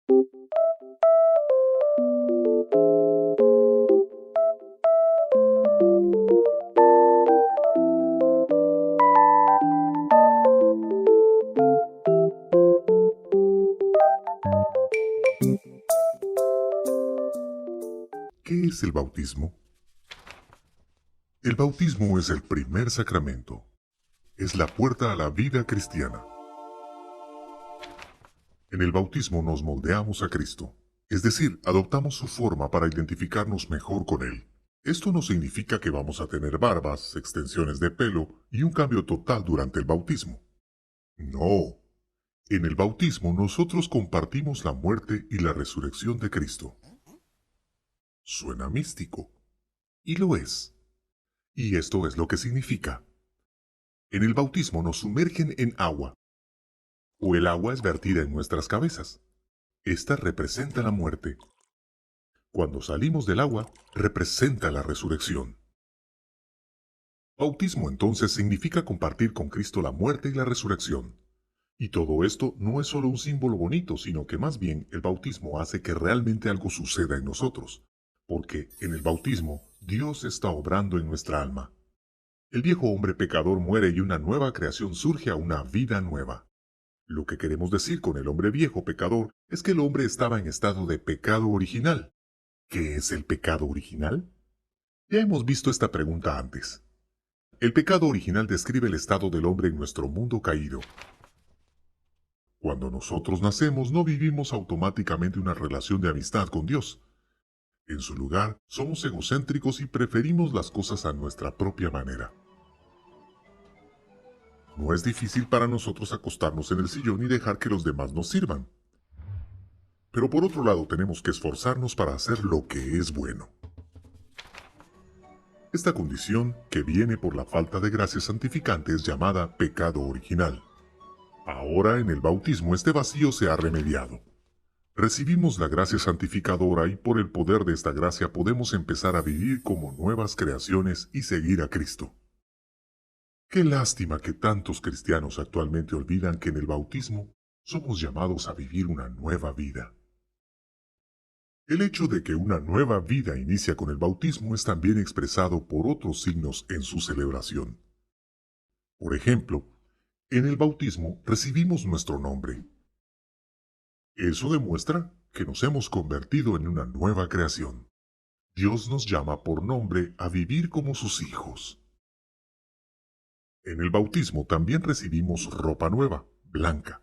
¿Qué es el bautismo? El bautismo es el primer sacramento. Es la puerta a la vida cristiana. En el bautismo nos moldeamos a Cristo, es decir, adoptamos su forma para identificarnos mejor con Él. Esto no significa que vamos a tener barbas, extensiones de pelo y un cambio total durante el bautismo. No. En el bautismo nosotros compartimos la muerte y la resurrección de Cristo. Suena místico. Y lo es. Y esto es lo que significa. En el bautismo nos sumergen en agua, o el agua es vertida en nuestras cabezas. Esta representa la muerte. Cuando salimos del agua, representa la resurrección. Bautismo entonces significa compartir con Cristo la muerte y la resurrección. Y todo esto no es solo un símbolo bonito, sino que más bien el bautismo hace que realmente algo suceda en nosotros, porque en el bautismo Dios está obrando en nuestra alma. El viejo hombre pecador muere y una nueva creación surge a una vida nueva. Lo que queremos decir con el hombre viejo pecador es que el hombre estaba en estado de pecado original. ¿Qué es el pecado original? Ya hemos visto esta pregunta antes. El pecado original describe el estado del hombre en nuestro mundo caído. Cuando nosotros nacemos no vivimos automáticamente una relación de amistad con Dios. En su lugar, somos egocéntricos y preferimos las cosas a nuestra propia manera. No es difícil para nosotros acostarnos en el sillón y dejar que los demás nos sirvan. Pero por otro lado tenemos que esforzarnos para hacer lo que es bueno. Esta condición, que viene por la falta de gracia santificante, es llamada pecado original. Ahora en el bautismo este vacío se ha remediado. Recibimos la gracia santificadora y por el poder de esta gracia podemos empezar a vivir como nuevas creaciones y seguir a Cristo. Qué lástima que tantos cristianos actualmente olvidan que en el bautismo somos llamados a vivir una nueva vida. El hecho de que una nueva vida inicia con el bautismo es también expresado por otros signos en su celebración. Por ejemplo, en el bautismo recibimos nuestro nombre. Eso demuestra que nos hemos convertido en una nueva creación. Dios nos llama por nombre a vivir como sus hijos. En el bautismo también recibimos ropa nueva, blanca.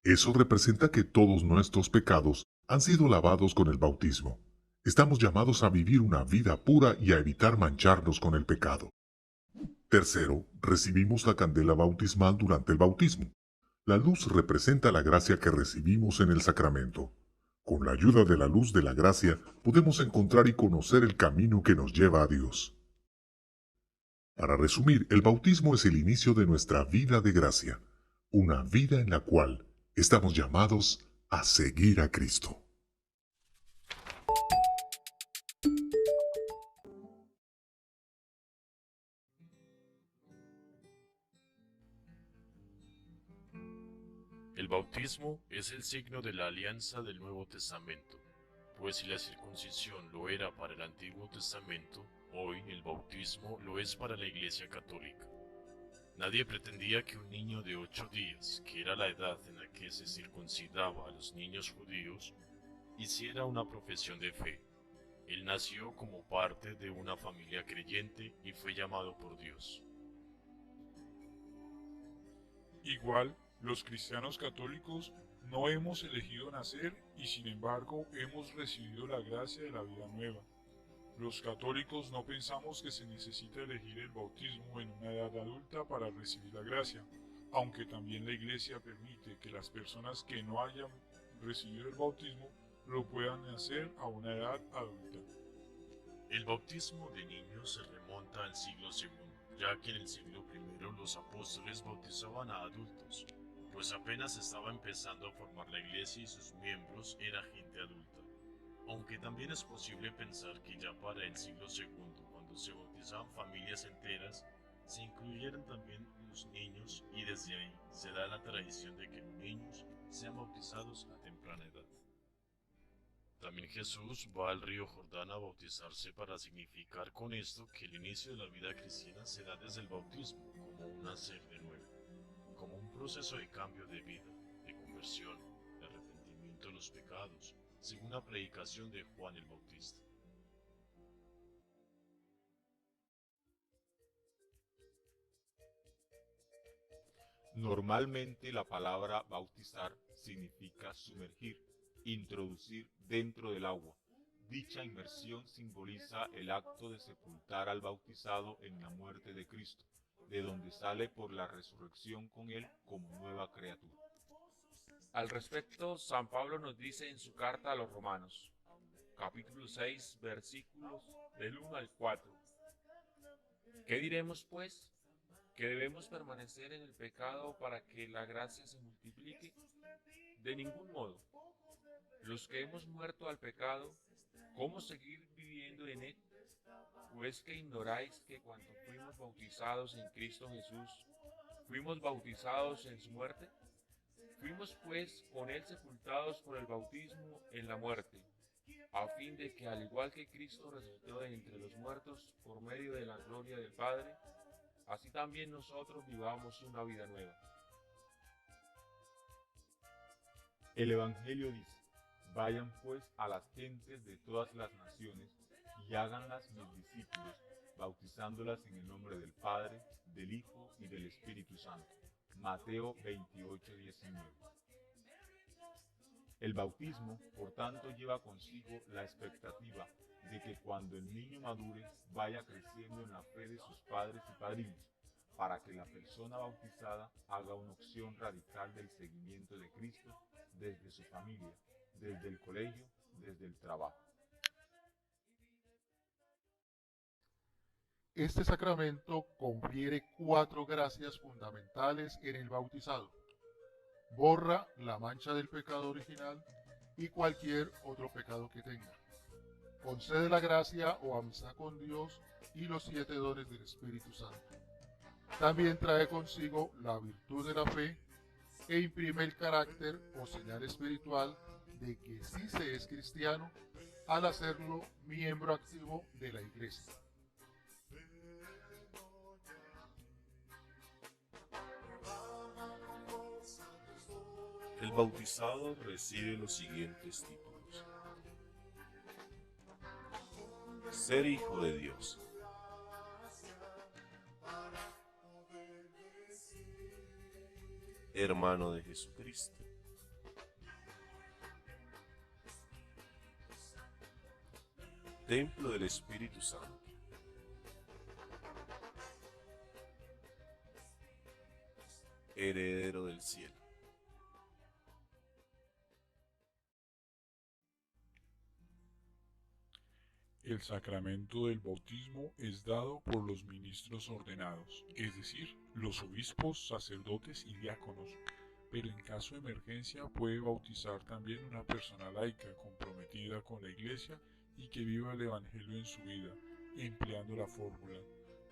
Eso representa que todos nuestros pecados han sido lavados con el bautismo. Estamos llamados a vivir una vida pura y a evitar mancharnos con el pecado. Tercero, recibimos la candela bautismal durante el bautismo. La luz representa la gracia que recibimos en el sacramento. Con la ayuda de la luz de la gracia podemos encontrar y conocer el camino que nos lleva a Dios. Para resumir, el bautismo es el inicio de nuestra vida de gracia, una vida en la cual estamos llamados a seguir a Cristo. El bautismo es el signo de la alianza del Nuevo Testamento, pues si la circuncisión lo era para el Antiguo Testamento, hoy el bautismo lo es para la Iglesia Católica. Nadie pretendía que un niño de 8 días, que era la edad en la que se circuncidaba a los niños judíos, hiciera una profesión de fe. Él nació como parte de una familia creyente y fue llamado por Dios. Igual, los cristianos católicos no hemos elegido nacer y sin embargo hemos recibido la gracia de la vida nueva. Los católicos no pensamos que se necesita elegir el bautismo en una edad adulta para recibir la gracia, aunque también la Iglesia permite que las personas que no hayan recibido el bautismo lo puedan hacer a una edad adulta. El bautismo de niños se remonta al siglo II, ya que en el siglo I los apóstoles bautizaban a adultos, pues apenas estaba empezando a formar la iglesia y sus miembros era gente adulta. Aunque también es posible pensar que ya para el siglo II, cuando se bautizaban familias enteras, se incluyeron también los niños y desde ahí se da la tradición de que los niños sean bautizados a temprana edad. También Jesús va al río Jordán a bautizarse para significar con esto que el inicio de la vida cristiana se da desde el bautismo, como un nacer de nuevo, como un proceso de cambio de vida, de conversión, de arrepentimiento de los pecados, según la predicación de Juan el Bautista. Normalmente la palabra bautizar significa sumergir, introducir dentro del agua. Dicha inmersión simboliza el acto de sepultar al bautizado en la muerte de Cristo, de donde sale por la resurrección con él como nueva criatura. Al respecto, San Pablo nos dice en su carta a los Romanos, capítulo 6, versículos del 1 al 4. ¿Qué diremos, pues? ¿Que debemos permanecer en el pecado para que la gracia se multiplique? De ningún modo. Los que hemos muerto al pecado, ¿cómo seguir viviendo en él? Pues que ignoráis que cuando fuimos bautizados en Cristo Jesús, fuimos bautizados en su muerte. Fuimos pues con él sepultados por el bautismo en la muerte, a fin de que al igual que Cristo resucitó de entre los muertos por medio de la gloria del Padre, así también nosotros vivamos una vida nueva. El Evangelio dice: vayan pues a las gentes de todas las naciones y háganlas mis discípulos, bautizándolas en el nombre del Padre, del Hijo y del Espíritu Santo. Mateo 28:19. El bautismo, por tanto, lleva consigo la expectativa de que cuando el niño madure vaya creciendo en la fe de sus padres y padrinos, para que la persona bautizada haga una opción radical del seguimiento de Cristo desde su familia, desde el colegio, desde el trabajo. Este sacramento confiere 4 gracias fundamentales en el bautizado. Borra la mancha del pecado original y cualquier otro pecado que tenga. Concede la gracia o amistad con Dios y los 7 dones del Espíritu Santo. También trae consigo la virtud de la fe e imprime el carácter o señal espiritual de que sí se es cristiano al hacerlo miembro activo de la Iglesia. El bautizado recibe los siguientes títulos: ser hijo de Dios, hermano de Jesucristo, templo del Espíritu Santo, heredero del cielo. El sacramento del bautismo es dado por los ministros ordenados, es decir, los obispos, sacerdotes y diáconos, pero en caso de emergencia puede bautizar también una persona laica comprometida con la Iglesia y que viva el Evangelio en su vida, empleando la fórmula: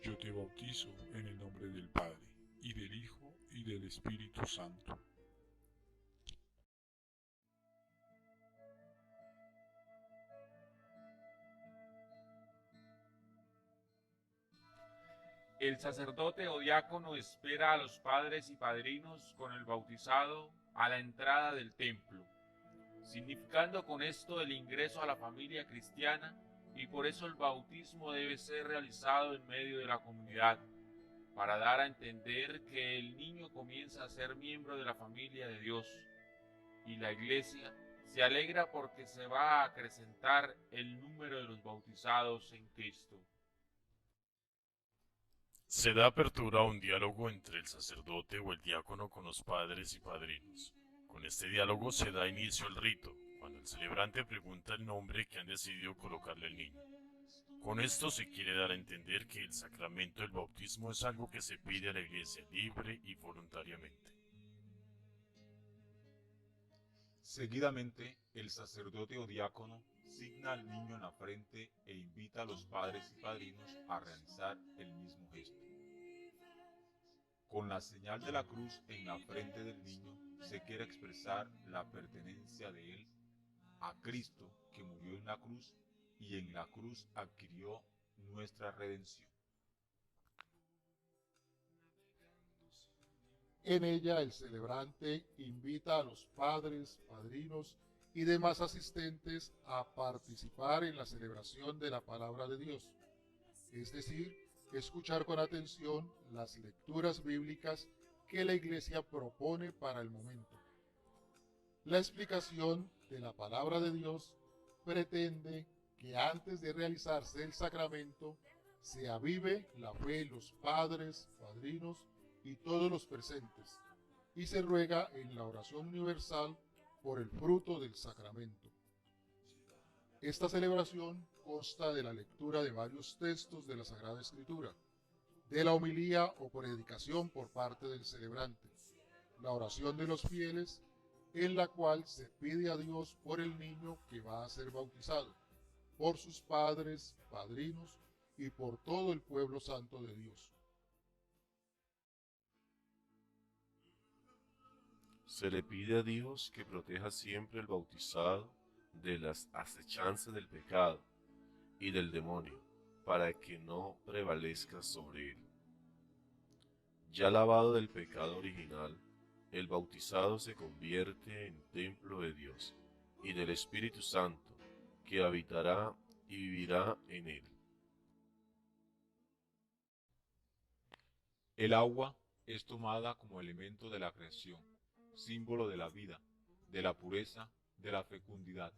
yo te bautizo en el nombre del Padre, y del Hijo, y del Espíritu Santo. El sacerdote o diácono espera a los padres y padrinos con el bautizado a la entrada del templo, significando con esto el ingreso a la familia cristiana, y por eso el bautismo debe ser realizado en medio de la comunidad, para dar a entender que el niño comienza a ser miembro de la familia de Dios, y la Iglesia se alegra porque se va a acrecentar el número de los bautizados en Cristo. Se da apertura a un diálogo entre el sacerdote o el diácono con los padres y padrinos. Con este diálogo se da inicio al rito, cuando el celebrante pregunta el nombre que han decidido colocarle al niño. Con esto se quiere dar a entender que el sacramento del bautismo es algo que se pide a la Iglesia libre y voluntariamente. Seguidamente, el sacerdote o diácono signa al niño en la frente e invita a los padres y padrinos a realizar el mismo gesto. Con la señal de la cruz en la frente del niño se quiere expresar la pertenencia de él a Cristo que murió en la cruz y en la cruz adquirió nuestra redención. En ella el celebrante invita a los padres, padrinos y demás asistentes a participar en la celebración de la palabra de Dios, es decir, escuchar con atención las lecturas bíblicas que la Iglesia propone para el momento. La explicación de la palabra de Dios pretende que antes de realizarse el sacramento se avive la fe en los padres, padrinos y todos los presentes, y se ruega en la oración universal por el fruto del sacramento. Esta celebración consta de la lectura de varios textos de la Sagrada Escritura, de la homilía o predicación por parte del celebrante, la oración de los fieles, en la cual se pide a Dios por el niño que va a ser bautizado, por sus padres, padrinos y por todo el pueblo santo de Dios. Se le pide a Dios que proteja siempre al bautizado de las acechanzas del pecado y del demonio, para que no prevalezca sobre él. Ya lavado del pecado original, el bautizado se convierte en templo de Dios y del Espíritu Santo, que habitará y vivirá en él. El agua es tomada como elemento de la creación, símbolo de la vida, de la pureza, de la fecundidad,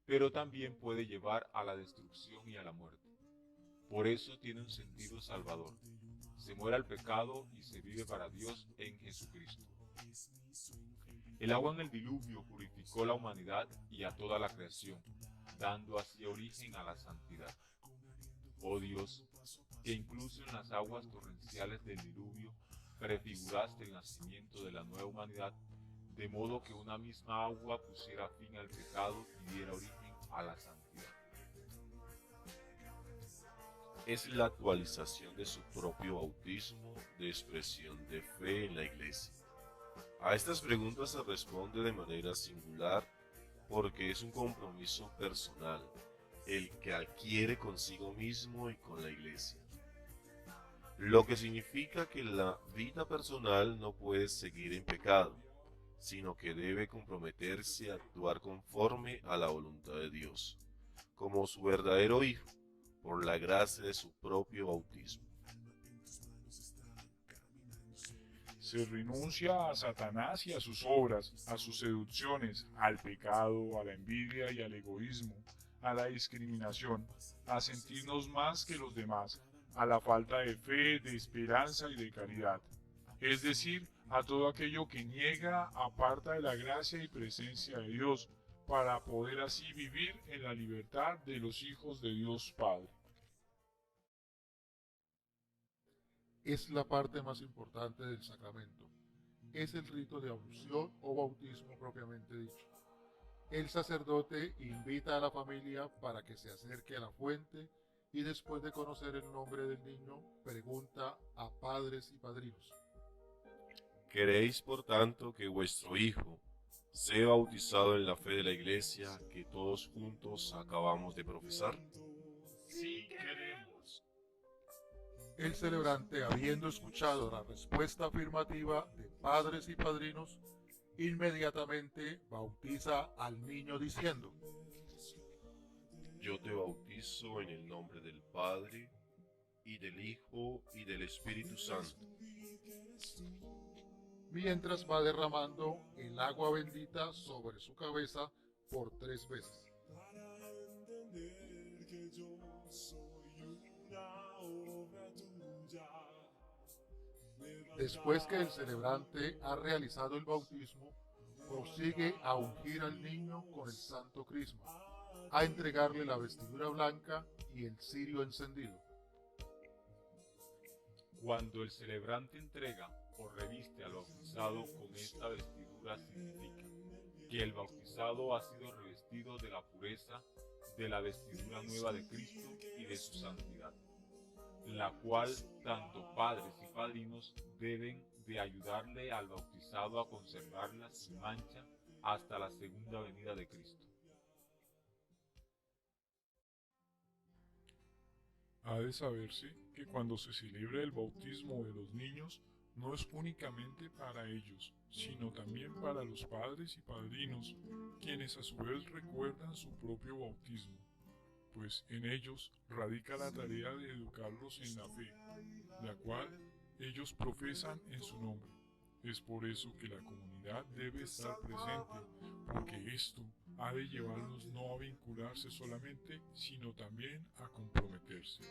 pero también puede llevar a la destrucción y a la muerte. Por eso tiene un sentido salvador. Se muere al pecado y se vive para Dios en Jesucristo. El agua en el diluvio purificó la humanidad y a toda la creación, dando así origen a la santidad. Oh Dios, que incluso en las aguas torrenciales del diluvio prefiguraste el nacimiento de la nueva humanidad, de modo que una misma agua pusiera fin al pecado y diera origen a la santidad. Es la actualización de su propio bautismo de expresión de fe en la Iglesia. A estas preguntas se responde de manera singular porque es un compromiso personal, el que adquiere consigo mismo y con la Iglesia. Lo que significa que la vida personal no puede seguir en pecado, sino que debe comprometerse a actuar conforme a la voluntad de Dios, como su verdadero Hijo, por la gracia de su propio bautismo. Se renuncia a Satanás y a sus obras, a sus seducciones, al pecado, a la envidia y al egoísmo, a la discriminación, a sentirnos más que los demás, a la falta de fe, de esperanza y de caridad. Es decir, a todo aquello que niega, aparta de la gracia y presencia de Dios, para poder así vivir en la libertad de los hijos de Dios Padre. Es la parte más importante del sacramento. Es el rito de ablución o bautismo propiamente dicho. El sacerdote invita a la familia para que se acerque a la fuente y después de conocer el nombre del niño, pregunta a padres y padrinos: ¿Queréis, por tanto, que vuestro Hijo sea bautizado en la fe de la Iglesia que todos juntos acabamos de profesar? Sí queremos. El celebrante, habiendo escuchado la respuesta afirmativa de padres y padrinos, inmediatamente bautiza al niño diciendo: Yo te bautizo en el nombre del Padre, y del Hijo, y del Espíritu Santo. Mientras va derramando el agua bendita sobre su cabeza por 3 veces. Después que el celebrante ha realizado el bautismo, prosigue a ungir al niño con el santo crisma, a entregarle la vestidura blanca y el cirio encendido. Cuando el celebrante entrega o reviste al bautizado con esta vestidura, significa que el bautizado ha sido revestido de la pureza de la vestidura nueva de Cristo y de su santidad, la cual tanto padres y padrinos deben de ayudarle al bautizado a conservarla sin mancha hasta la segunda venida de Cristo. Ha de saberse que cuando se celebra el bautismo de los niños, no es únicamente para ellos, sino también para los padres y padrinos, quienes a su vez recuerdan su propio bautismo, pues en ellos radica la tarea de educarlos en la fe, la cual ellos profesan en su nombre. Es por eso que la comunidad debe estar presente, porque esto ha de llevarlos no a vincularse solamente, sino también a comprometerse.